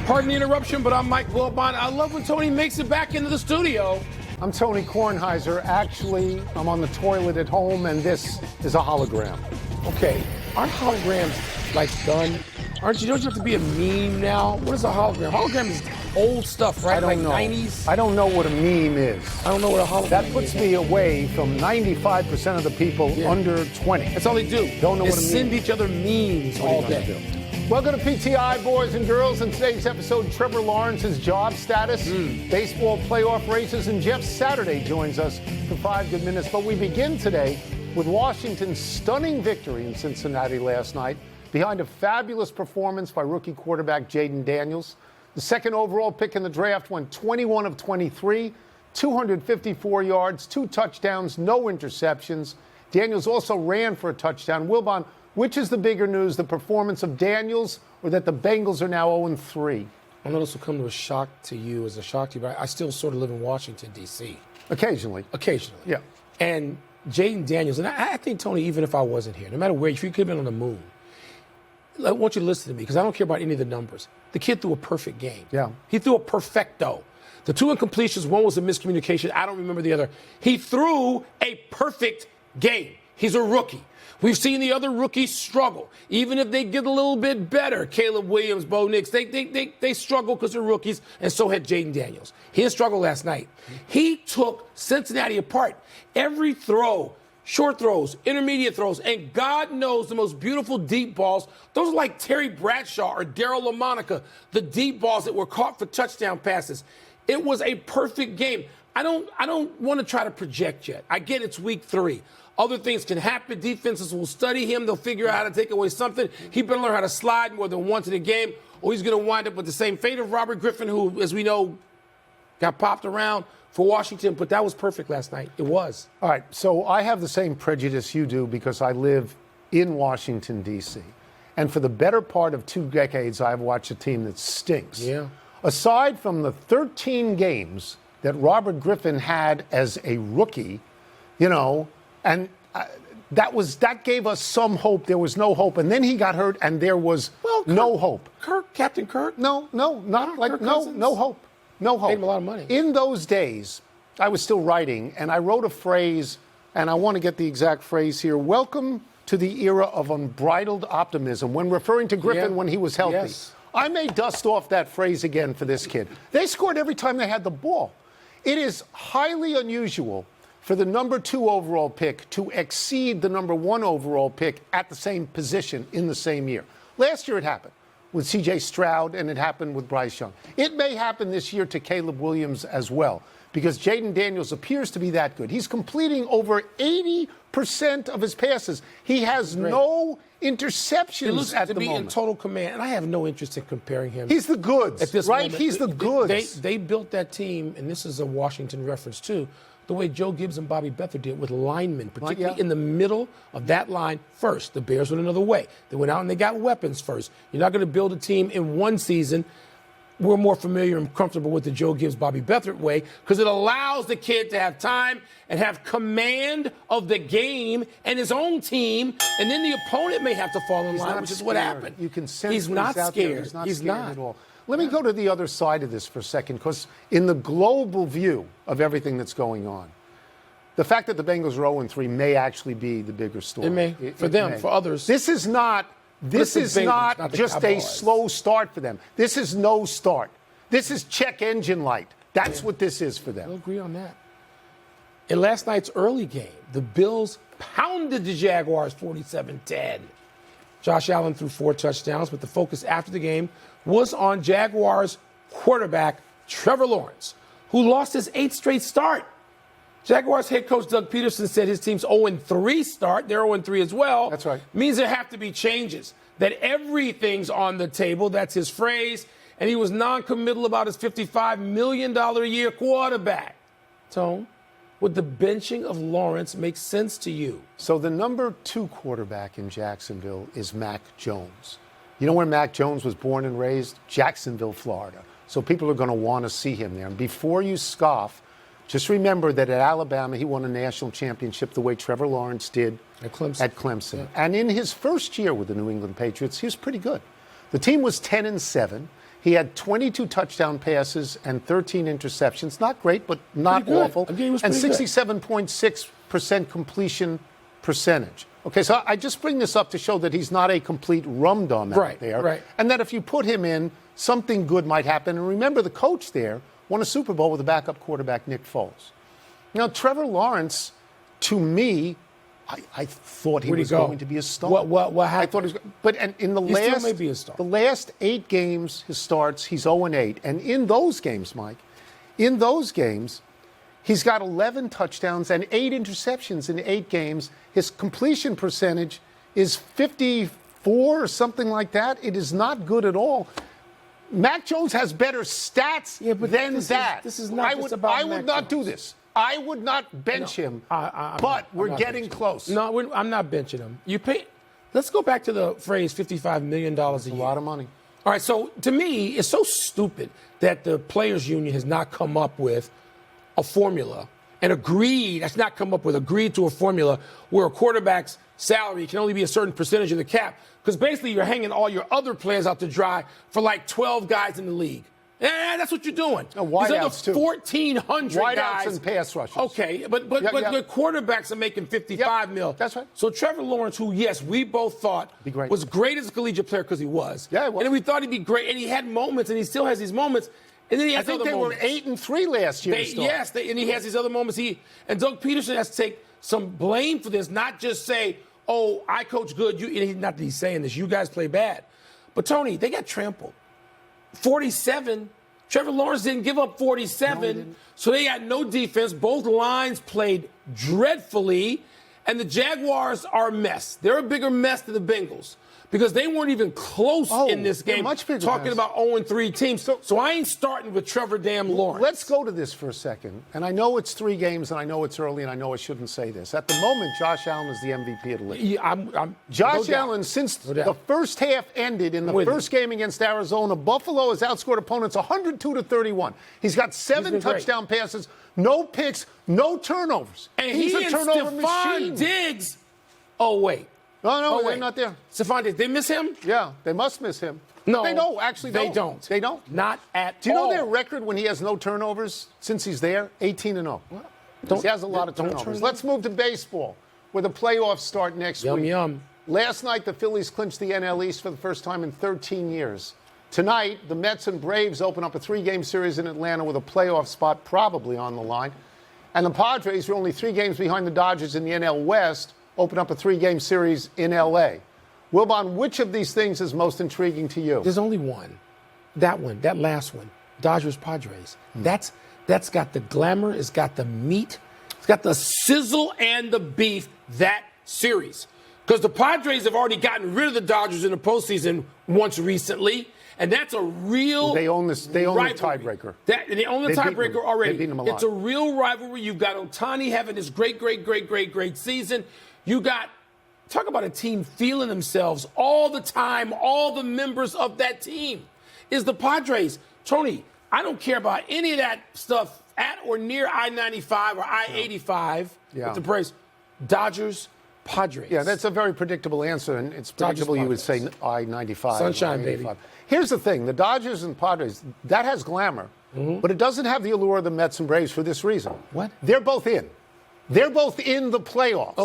Pardon the interruption, but I'm Mike Wilbon. I love when Tony makes it back into the studio. I'm Tony Kornheiser. Actually, I'm on the toilet at home, and this is a hologram. Okay, aren't holograms like done? Don't you have to be a meme now? What is a hologram? Hologram is old stuff, right? I don't know. 90s? I don't know what a meme is. I don't know what a hologram is. That puts me away from 95% of the people under 20. That's all they do. Don't know what a meme is. Send each other memes all day. Welcome to PTI, boys and girls. In today's episode, Trevor Lawrence's job status, baseball playoff races, and Jeff Saturday joins us for 5 good minutes. But we begin today with Washington's stunning victory in Cincinnati last night, behind a fabulous performance by rookie quarterback Jayden Daniels. The second overall pick in the draft went 21 of 23, 254 yards, 2 touchdowns, no interceptions. Daniels also ran for a touchdown. Wilbon, which is the bigger news, the performance of Daniels or that the Bengals are now 0-3? I know this will come to a shock to you as a shock to you, but I still sort of live in Washington, D.C. Occasionally. Yeah. And Jayden Daniels, and I think, Tony, even if I wasn't here, no matter where, if you could have been on the moon, I want you to listen to me because I don't care about any of the numbers. The kid threw a perfect game. Yeah. He threw a perfecto. The 2 incompletions, one was a miscommunication. I don't remember the other. He threw a perfect game. He's a rookie. We've seen the other rookies struggle. Even if they get a little bit better, Caleb Williams, Bo Nix, they struggle because they're rookies, and so had Jayden Daniels. He didn't struggle last night. He took Cincinnati apart. Every throw, short throws, intermediate throws, and God knows the most beautiful deep balls, those are like Terry Bradshaw or Darryl LaMonica, the deep balls that were caught for touchdown passes. It was a perfect game. I don't want to try to project yet. I get it's week 3. Other things can happen. Defenses will study him. They'll figure out how to take away something. He better learn how to slide more than once in a game, or he's going to wind up with the same fate of Robert Griffin, who, as we know, got popped around for Washington. But that was perfect last night. It was. All right, so I have the same prejudice you do because I live in Washington, D.C. And for the better part of 2 decades, I've watched a team that stinks. Yeah. Aside from the 13 games that Robert Griffin had as a rookie, and that gave us some hope. There was no hope, and then he got hurt, and there was no hope. Captain Kirk? No hope. No hope. Paid him a lot of money. In those days, I was still writing, and I wrote a phrase, and I want to get the exact phrase here. Welcome to the era of unbridled optimism, when referring to Griffin when he was healthy. Yes. I may dust off that phrase again for this kid. They scored every time they had the ball. It is highly unusual for the number 2 overall pick to exceed the number 1 overall pick at the same position in the same year. Last year it happened with C.J. Stroud, and it happened with Bryce Young. It may happen this year to Caleb Williams as well, because Jayden Daniels appears to be that good. He's completing over 80% of his passes. He has no interceptions at the moment. In total command, and I have no interest in comparing him. He's the goods, at this right? moment. He's the goods. They built that team, and this is a Washington reference too, the way Joe Gibbs and Bobby Beathard did with linemen, particularly in the middle of that line first. The Bears went another way. They went out and they got weapons first. You're not going to build a team in one season. We're more familiar and comfortable with the Joe Gibbs, Bobby Beathard way because it allows the kid to have time and have command of the game and his own team, and then the opponent may have to fall in line, which is what happened. You can sense he's not scared. He's not at all. Let me go to the other side of this for a second, because in the global view of everything that's going on, the fact that the Bengals are 0-3 may actually be the bigger story. It may. For them, for others. This is not just a slow start for them. This is no start. This is check engine light. That's what this is for them. I'll agree on that. In last night's early game, the Bills pounded the Jaguars 47-10. Josh Allen threw 4 touchdowns, but the focus after the game was on Jaguars quarterback Trevor Lawrence, who lost his 8th straight start. Jaguars head coach Doug Peterson said his team's 0-3 start. They're 0-3 as well. That's right. Means there have to be changes, that everything's on the table. That's his phrase. And he was non-committal about his $55 million a year quarterback. Tone, would the benching of Lawrence make sense to you? So the number 2 quarterback in Jacksonville is Mac Jones. You know where Mac Jones was born and raised? Jacksonville, Florida. So people are going to want to see him there. And before you scoff, just remember that at Alabama, he won a national championship the way Trevor Lawrence did at Clemson. Yeah. And in his first year with the New England Patriots, he was pretty good. The team was 10-7. He had 22 touchdown passes and 13 interceptions. Not great, but not awful. Again, was and pretty 67.6% completion percentage. Okay, so I just bring this up to show that he's not a complete rum-dum out there. Right. And that if you put him in, something good might happen. And remember, the coach there won a Super Bowl with a backup quarterback, Nick Foles. Now, Trevor Lawrence, to me, I thought he was going to be a star. What happened? I thought he was, but and in the He still may be a star. the last 8 games, his starts, he's 0-8, and in those games, Mike, he's got 11 touchdowns and 8 interceptions in 8 games. His completion percentage is 54 or something like that. It is not good at all. Mac Jones has better stats than that. This is not just about I would not do this. I would not bench him, but we're getting close. No, I'm not benching him. Let's go back to the phrase $55 million a year. A lot of money. All right, so to me, it's so stupid that the Players Union has not come up with a formula and agreed to a formula where a quarterback's salary can only be a certain percentage of the cap, because basically you're hanging all your other players out to dry for like 12 guys in the league. Yeah, that's what you're doing. Wideouts too. 1,400 guys. Wideouts and pass rushers. Okay, but the quarterbacks are making $55 million. That's right. So Trevor Lawrence, who, yes, we both thought was great as a collegiate player because he was. Yeah, he was. And then we thought he'd be great, and he had moments, and he still has these moments. And then he has I think other they moments. were 8-3 last year. And he has these other moments. And Doug Peterson has to take some blame for this, not just say, "Oh, I coach good." Not that he's saying this. You guys play bad, but Tony, they got trampled. 47. Trevor Lawrence didn't give up 47, so they got no defense. Both lines played dreadfully, and the Jaguars are a mess. They're a bigger mess than the Bengals because they weren't even close in this game. Much bigger talking mess. about 0-3 teams. So I ain't starting with Trevor Lawrence. Let's go to this for a second. And I know it's 3 games, and I know it's early, and I know I shouldn't say this. At the moment, Josh Allen is the MVP of the league. Yeah, Josh Allen, since the first half ended in the first game against Arizona, Buffalo has outscored opponents 102-31. He's got 7 touchdown passes, no picks, no turnovers. And he's a turnover machine. Diggs. Oh, wait. No, they're not there. Stephon Diggs, they miss him? Yeah, they must miss him. No. They don't, actually. They don't. They don't? Not at all. Do you know their record when he has no turnovers since he's there? 18-0. He has a lot of turnovers. Let's move to baseball, where the playoffs start next week. Yum. Last night, the Phillies clinched the NL East for the first time in 13 years. Tonight, the Mets and Braves open up a 3-game series in Atlanta with a playoff spot probably on the line. And the Padres, who are only 3 games behind the Dodgers in the NL West, open up a 3-game series in L.A. Wilbon, which of these things is most intriguing to you? There's only one. That last one. Dodgers-Padres. That's got the glamour. It's got the meat. It's got the sizzle and the beef, that series. Because the Padres have already gotten rid of the Dodgers in the postseason once recently. And that's a real They own this. They own rivalry. the tiebreaker. They own the tiebreaker already. They beat them a lot. It's a real rivalry. You've got Ohtani having this great season. You got, talk about a team feeling themselves all the time, all the members of that team is the Padres. Tony, I don't care about any of that stuff at or near I-95 or I-85 with the Braves. Dodgers, Padres. Yeah, that's a very predictable answer, and it's predictable you would say I-95. Sunshine, baby. Here's the thing. The Dodgers and Padres, that has glamour, but it doesn't have the allure of the Mets and Braves for this reason. What? They're both in. They're both in the playoffs.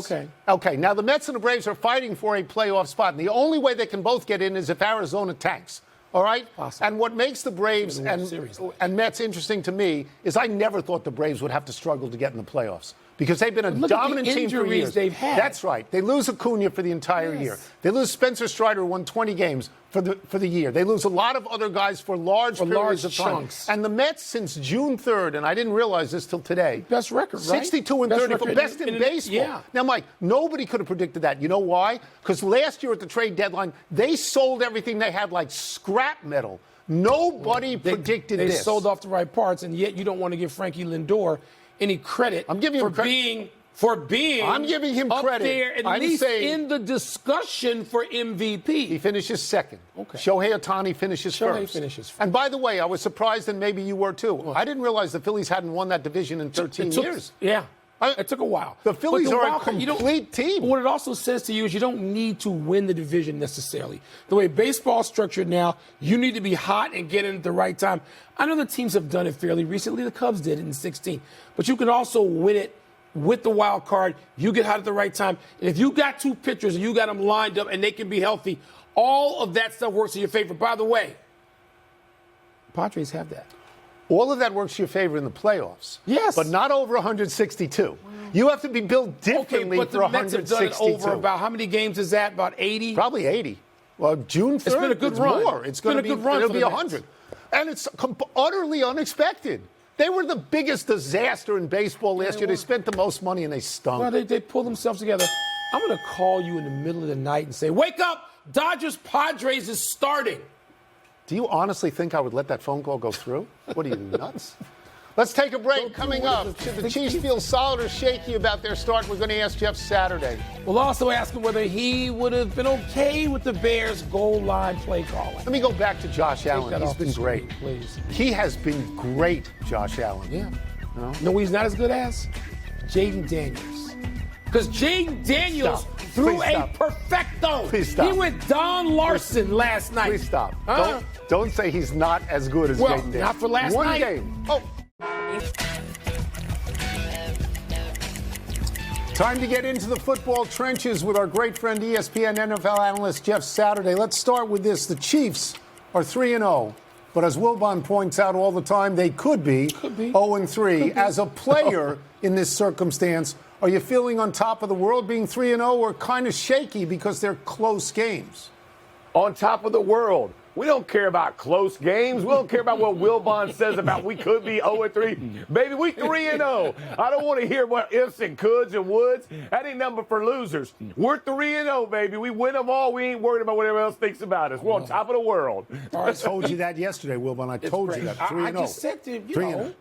Okay. Now, the Mets and the Braves are fighting for a playoff spot, and the only way they can both get in is if Arizona tanks. All right? Awesome. And what makes the Braves and Mets interesting to me is I never thought the Braves would have to struggle to get in the playoffs because they've been a dominant team for years. They've had. That's right. They lose Acuna for the entire year. They lose Spencer Strider, who won 20 games for the year. They lose a lot of other guys for large periods of time. Chunks. And the Mets, since June 3rd, and I didn't realize this till today. Best record, right? 62-34, best in baseball. Yeah. Now, Mike, nobody could have predicted that. You know why? Because last year at the trade deadline, they sold everything they had like scrap metal. Nobody predicted this. They sold off the right parts, and yet you don't want to give Frankie Lindor any credit. I'm giving him credit. I'm giving him up credit. There, at least in the discussion for MVP. He finishes second. Okay. Shohei Ohtani finishes first. And by the way, I was surprised, and maybe you were too. I didn't realize the Phillies hadn't won that division in 13 years. Yeah. It took a while. The Phillies But are a wild card, complete team. What it also says to you is you don't need to win the division necessarily. The way baseball's structured now, you need to be hot and get in at the right time. I know the teams have done it fairly recently. The Cubs did it in 16. But you can also win it with the wild card. You get hot at the right time. And if you got two pitchers and you got them lined up and they can be healthy, all of that stuff works in your favor. By the way, Padres have that. All of that works to your favor in the playoffs. Yes. But not over 162. You have to be built differently but for the Mets have 162. done it over about how many games is that? About 80? Probably 80. Well, June 3rd, It's been a good run. more. It's going to be a good run. It'll for be the 100. And it's utterly unexpected. They were the biggest disaster in baseball last year. They spent the most money and they stunk. Well, they pulled themselves together. I'm going to call you in the middle of the night and say, wake up, Dodgers-Padres is starting. Do you honestly think I would let that phone call go through? What are you, nuts? Let's take a break. Coming up, should the Chiefs feel solid or shaky about their start? We're going to ask Jeff Saturday. We'll also ask him whether he would have been okay with the Bears' goal line play calling. Let me go back to Josh Allen. He's been great. Please. He has been great, Josh Allen. Yeah. No, he's not as good as Jaden Daniels. Because Jaden Daniels threw a perfecto. Please stop. He went Don Larson last night. Please stop. Don't say he's not as good as Jaden Daniels. Not for last night. One game. Oh. Time to get into the football trenches with our great friend ESPN NFL analyst Jeff Saturday. Let's start with this. The Chiefs are 3-0. But as Wilbon points out all the time, they could be 0-3. As a player in this circumstance, are you feeling on top of the world being 3-0 or kind of shaky because they're close games? On top of the world. We don't care about close games. We don't care about what Wilbon says about we could be 0-3. Baby, we 3-0. I don't want to hear what ifs and coulds and woulds. That ain't nothing for losers. We're 3-0, baby. We win them all. We ain't worried about what everyone else thinks about us. We're on top of the world. I told you that yesterday, Wilbon. I told you that. 3-0. I just said to you know.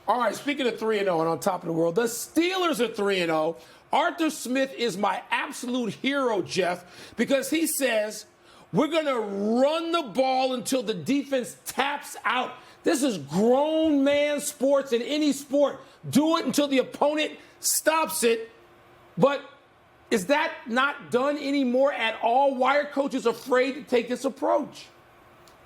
All right, speaking of 3-0 and on top of the world, the Steelers are 3-0. Arthur Smith is my absolute hero, Jeff, because he says we're going to run the ball until the defense taps out. This is grown man sports in any sport. Do it until the opponent stops it. But is that not done anymore at all? Why are coaches afraid to take this approach?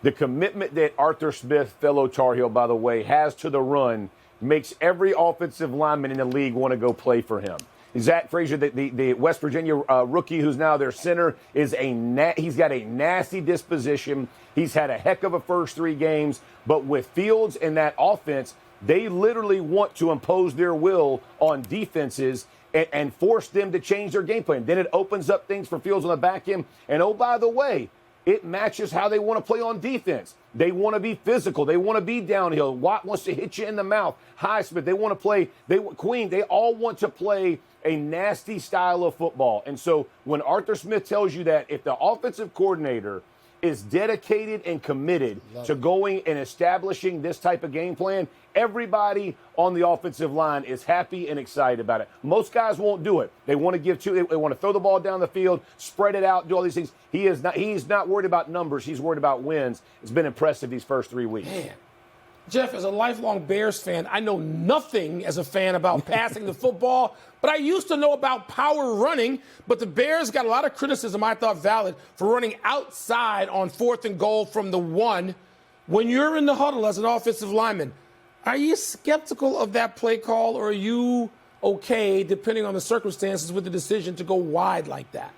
The commitment that Arthur Smith, fellow Tar Heel, by the way, has to the run makes every offensive lineman in the league want to go play for him. Zach Frazier, the West Virginia rookie who's now their center, he's got a nasty disposition. He's had a heck of a first 3 games. But with Fields and that offense, they literally want to impose their will on defenses and force them to change their game plan. Then it opens up things for Fields on the back end. And, oh, by the way, it matches how they want to play on defense. They want to be physical. They want to be downhill. Watt wants to hit you in the mouth. Highsmith, they want to play. Queen, they all want to play a nasty style of football. And so when Arthur Smith tells you that if the offensive coordinator is dedicated and committed to going and establishing this type of game plan, everybody on the offensive line is happy and excited about it. Most guys won't do it. They want to they want to throw the ball down the field, spread it out, do all these things. He's not worried about numbers. He's worried about wins. It's been impressive these first 3 weeks. Man. Jeff, as a lifelong Bears fan, I know nothing as a fan about passing the football, but I used to know about power running. But the Bears got a lot of criticism, I thought valid, for running outside on 4th and goal from the 1. When you're in the huddle as an offensive lineman, are you skeptical of that play call, or are you okay, depending on the circumstances, with the decision to go wide like that?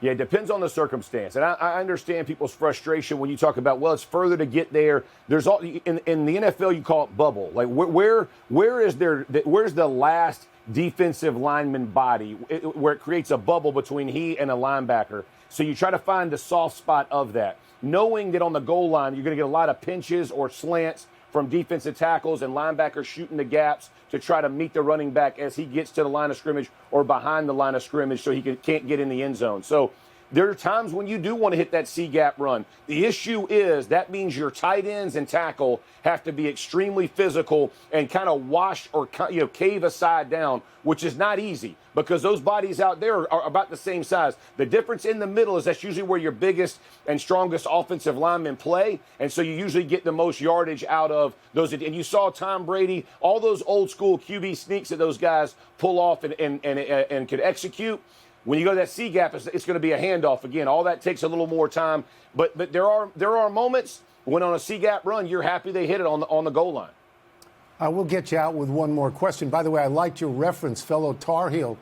Yeah, it depends on the circumstance. And I understand people's frustration when you talk about, well, it's further to get there. There's all in the NFL, you call it bubble. Like where's the last defensive lineman body where it creates a bubble between he and a linebacker? So you try to find the soft spot of that, knowing that on the goal line, you're going to get a lot of pinches or slants from defensive tackles and linebackers shooting the gaps to try to meet the running back as he gets to the line of scrimmage or behind the line of scrimmage so he can't get in the end zone. So there are times when you do want to hit that C-gap run. The issue is that means your tight ends and tackle have to be extremely physical and kind of wash or cave a side down, which is not easy because those bodies out there are about the same size. The difference in the middle is that's usually where your biggest and strongest offensive linemen play, and so you usually get the most yardage out of those. And you saw Tom Brady, all those old school QB sneaks that those guys pull off and could execute. When you go to that C gap, it's going to be a handoff again. All that takes a little more time, but there are moments when on a C gap run, you're happy they hit it on the goal line. I will get you out with one more question. By the way, I liked your reference, fellow Tar Heel,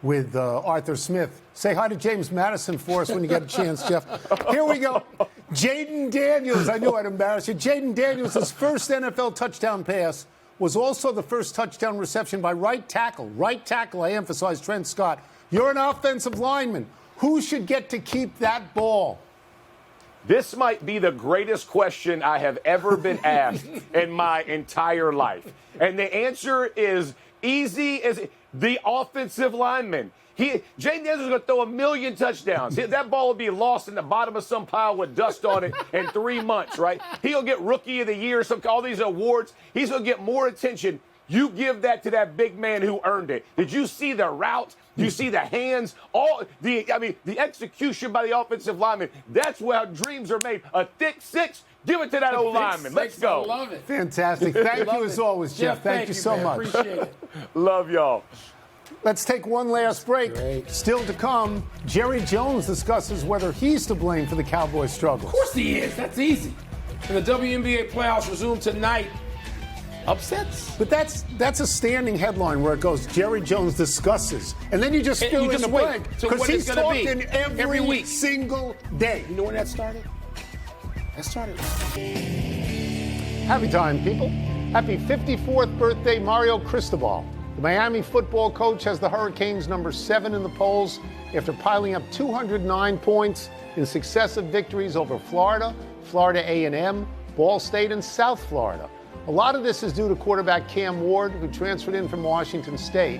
with Arthur Smith. Say hi to James Madison for us when you get a chance, Jeff. Here we go. Jaden Daniels. I knew I'd embarrass you. Jaden Daniels, his first NFL touchdown pass was also the first touchdown reception by right tackle. Right tackle, I emphasize, Trent Scott. You're an offensive lineman. Who should get to keep that ball? This might be the greatest question I have ever been asked in my entire life. And the answer is easy as the offensive lineman. Jaden Daniels is going to throw 1 million touchdowns. That ball will be lost in the bottom of some pile with dust on it in 3 months, right? He'll get Rookie of the Year, all these awards. He's going to get more attention. You give that to that big man who earned it. Did you see the route? Did you see the hands? The execution by the offensive lineman. That's how dreams are made. A thick six. Give it to that old lineman. Let's go. I love it. Fantastic. Thank you as always, Jeff. Thank you so much. Appreciate it. Love y'all. Let's take one last break. Great. Still to come, Jerry Jones discusses whether he's to blame for the Cowboys' struggles. Of course he is. That's easy. And the WNBA playoffs resume tonight. Upsets? But that's a standing headline where it goes, Jerry Jones discusses. And then you just fill in the blank. So because what he's it's gonna be talking every week, single day. You know when that started? That started. Happy time, people. Happy 54th birthday, Mario Cristobal. The Miami football coach has the Hurricanes number 7 in the polls after piling up 209 points in successive victories over Florida, Florida A&M, Ball State, and South Florida. A lot of this is due to quarterback Cam Ward, who transferred in from Washington State.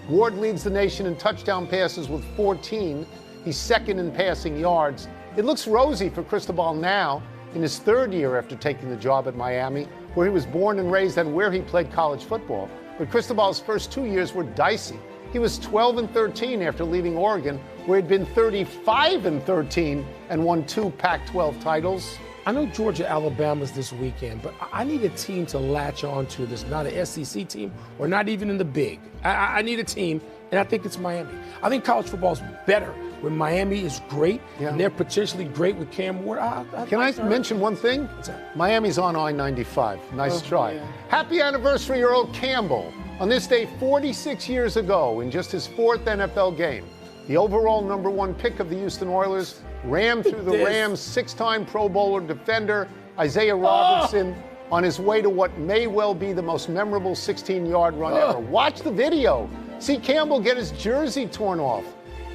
Ward leads the nation in touchdown passes with 14. He's second in passing yards. It looks rosy for Cristobal now in his 3rd year after taking the job at Miami, where he was born and raised and where he played college football. But Cristobal's first 2 years were dicey. He was 12-13 after leaving Oregon, where he'd been 35-13 and won 2 Pac-12 titles. I know Georgia, Alabama's this weekend, but I need a team to latch on to that's not an SEC team or not even in the big. I need a team, and I think it's Miami. I think college football is better when Miami is great, and they're potentially great with Cam Ward. Can I mention one thing? Miami's on I-95. Nice try. Yeah. Happy anniversary, Earl Campbell. On this day 46 years ago, in just his 4th NFL game, the overall number 1 pick of the Houston Oilers rammed through the Rams' 6-time Pro Bowler defender Isaiah Robertson on his way to what may well be the most memorable 16-yard run ever. Watch the video. See Campbell get his jersey torn off.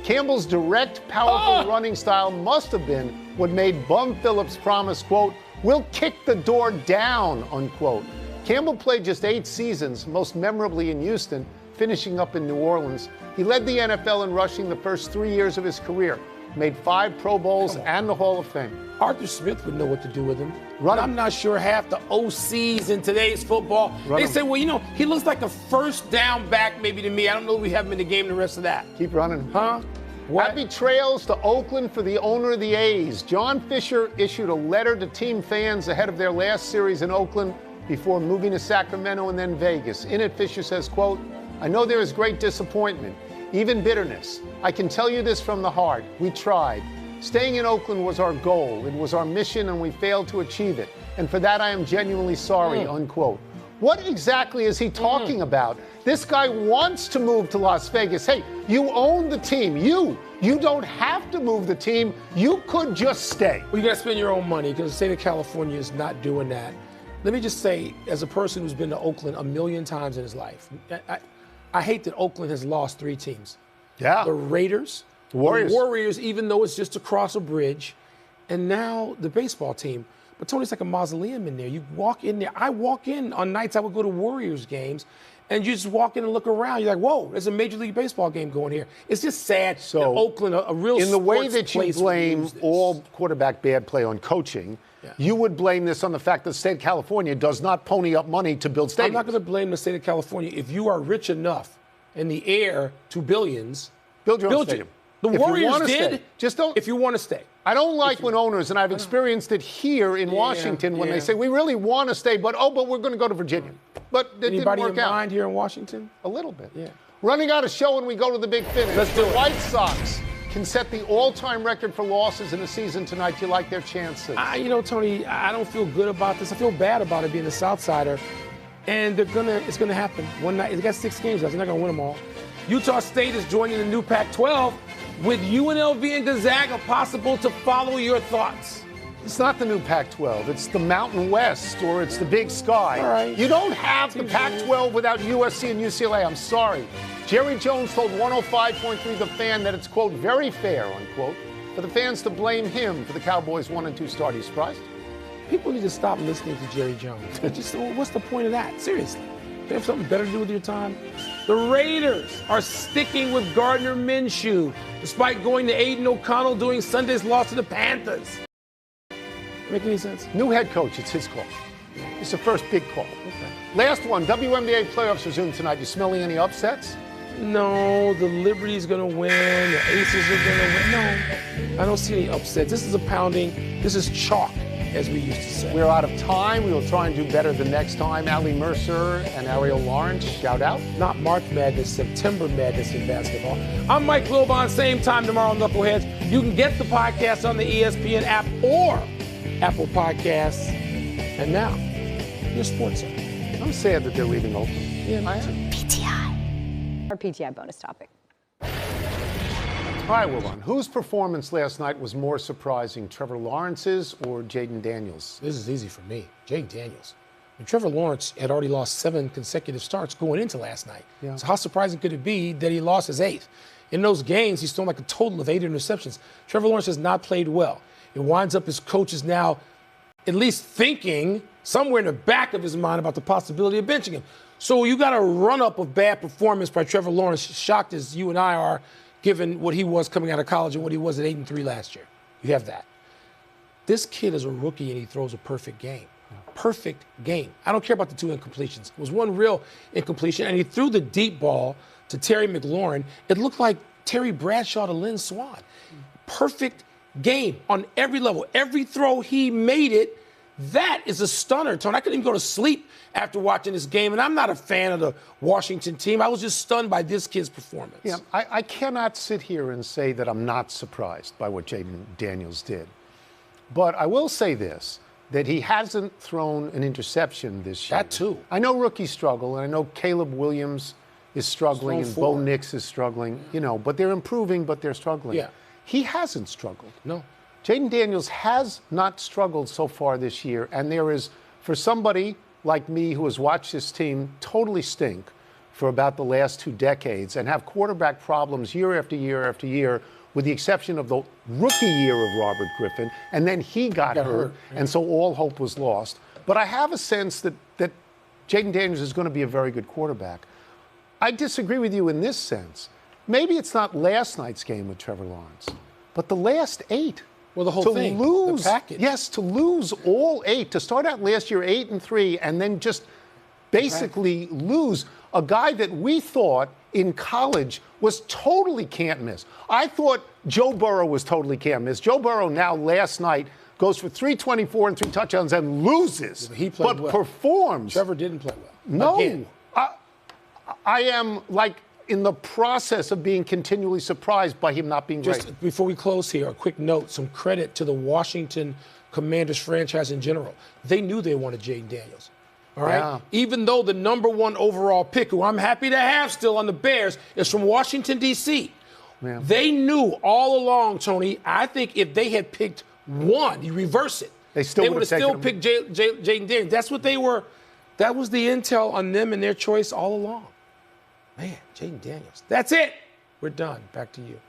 Campbell's direct, powerful running style must have been what made Bum Phillips promise, quote, "We'll kick the door down," unquote. Campbell played just 8 seasons, most memorably in Houston, finishing up in New Orleans. He led the NFL in rushing the first 3 years of his career. Made 5 Pro Bowls and the Hall of Fame. Arthur Smith would know what to do with him. Run him. I'm not sure half the OCs in today's football. They say, well, he looks like a first down back maybe to me. I don't know if we have him in the game the rest of that. Keep running. Huh? What? Happy trails to Oakland for the owner of the A's. John Fisher issued a letter to team fans ahead of their last series in Oakland before moving to Sacramento and then Vegas. In it, Fisher says, quote, "I know there is great disappointment, even bitterness. I can tell you this from the heart. We tried. Staying in Oakland was our goal. It was our mission, and we failed to achieve it. And for that, I am genuinely sorry," unquote. What exactly is he talking about? This guy wants to move to Las Vegas. Hey, you own the team. You don't have to move the team. You could just stay. Well, you got to spend your own money because the state of California is not doing that. Let me just say, as a person who's been to Oakland 1,000,000 times in his life, I hate that Oakland has lost 3 teams. Yeah. The Raiders, the Warriors, even though it's just across a bridge, and now the baseball team. But Tony, it's like a mausoleum in there. You walk in there. I walk in on nights I would go to Warriors games, and you just walk in and look around. You're like, whoa, there's a Major League Baseball game going here. It's just sad. So, that Oakland, a real in the way sports that you place blame all quarterback bad play on coaching, you would blame this on the fact that the state of California does not pony up money to build stadiums. I'm not going to blame the state of California. If you are rich enough in the heir to billions, build your own stadium. The if Warriors did. Stay, just don't. If you want to stay. I don't like when owners, and I've experienced it here in Washington, when they say, we really want to stay, but we're going to go to Virginia. But it Anybody didn't work in out. mind here in Washington? A little bit. Yeah. Running out of show, and we go to the big finish. Let's do the it. White Sox can set the all-time record for losses in the season tonight. Do you like their chances? Tony, I don't feel good about this. I feel bad about it being a Southsider. And it's gonna happen one night. They got 6 games left. They're not gonna win them all. Utah State is joining the new Pac-12 with UNLV and Gonzaga possible to follow your thoughts. It's not the new Pac-12. It's the Mountain West, or it's the Big Sky. All right. You don't have the Pac-12 without USC and UCLA. I'm sorry. Jerry Jones told 105.3 The Fan that it's, quote, very fair, unquote, for the fans to blame him for the Cowboys' 1-2 start. Are you surprised? People need to stop listening to Jerry Jones. Just, what's the point of that? Seriously. They have something better to do with your time? The Raiders are sticking with Gardner Minshew, despite going to Aiden O'Connell doing Sunday's loss to the Panthers. Make any sense? New head coach, it's his call. It's the first big call. Okay. Last one, WNBA playoffs resume tonight. You smelling any upsets? No, the Liberty's going to win. The Aces are going to win. No, I don't see any upsets. This is a pounding. This is chalk, as we used to say. We're out of time. We will try and do better the next time. Ali Mercer and Ariel Lawrence, shout out. Not March Madness, September Madness in basketball. I'm Mike Wilbon. Same time tomorrow, Knuckleheads. You can get the podcast on the ESPN app or Apple Podcasts. And now, your sports center. I'm sad that they're leaving Oakland. Yeah, I am. Our PTI bonus topic. All right, Wilbon. Whose performance last night was more surprising, Trevor Lawrence's or Jaden Daniels? This is easy for me. Jaden Daniels. And Trevor Lawrence had already lost 7 consecutive starts going into last night. Yeah. So how surprising could it be that he lost his 8th? In those games, he's thrown like a total of 8 interceptions. Trevor Lawrence has not played well. It winds up his coach is now at least thinking somewhere in the back of his mind about the possibility of benching him. So you got a run-up of bad performance by Trevor Lawrence, shocked as you and I are, given what he was coming out of college and what he was at 8-3 last year. You have that. This kid is a rookie and he throws a perfect game. Perfect game. I don't care about the 2 incompletions. It was one real incompletion, and he threw the deep ball to Terry McLaurin. It looked like Terry Bradshaw to Lynn Swann. Perfect game on every level. Every throw he made it. That is a stunner, Tony. I couldn't even go to sleep after watching this game, and I'm not a fan of the Washington team. I was just stunned by this kid's performance. Yeah, I cannot sit here and say that I'm not surprised by what Jaden Daniels did. But I will say this, that he hasn't thrown an interception this year. That too. I know rookies struggle, and I know Caleb Williams is struggling and Bo Nix is struggling, but they're improving, but they're struggling. Yeah. He hasn't struggled. No. Jaden Daniels has not struggled so far this year, and there is, for somebody like me who has watched this team totally stink for about the last 2 decades and have quarterback problems year after year after year, with the exception of the rookie year of Robert Griffin, and then he got hurt, and so all hope was lost. But I have a sense that Jaden Daniels is going to be a very good quarterback. I disagree with you in this sense. Maybe it's not last night's game with Trevor Lawrence, but the last 8. Well, the whole thing, lose, the package. Yes, to lose all 8, to start out last year 8-3, and then just basically lose a guy that we thought in college was totally can't miss. I thought Joe Burrow was totally can't miss. Joe Burrow now last night goes for 324 and 3 touchdowns and loses, he played well. Performs. Trevor didn't play well. No, again. I am in the process of being continually surprised by him not being great. Just before we close here, a quick note, some credit to the Washington Commanders franchise in general. They knew they wanted Jaden Daniels. All right? Yeah. Even though the number 1 overall pick, who I'm happy to have still on the Bears, is from Washington, D.C. Yeah. They knew all along, Tony, I think if they had picked 1, you reverse it, they would have still picked Jaden Daniels. That's what they were. That was the intel on them and their choice all along. Man, Jaden Daniels. That's it. We're done. Back to you.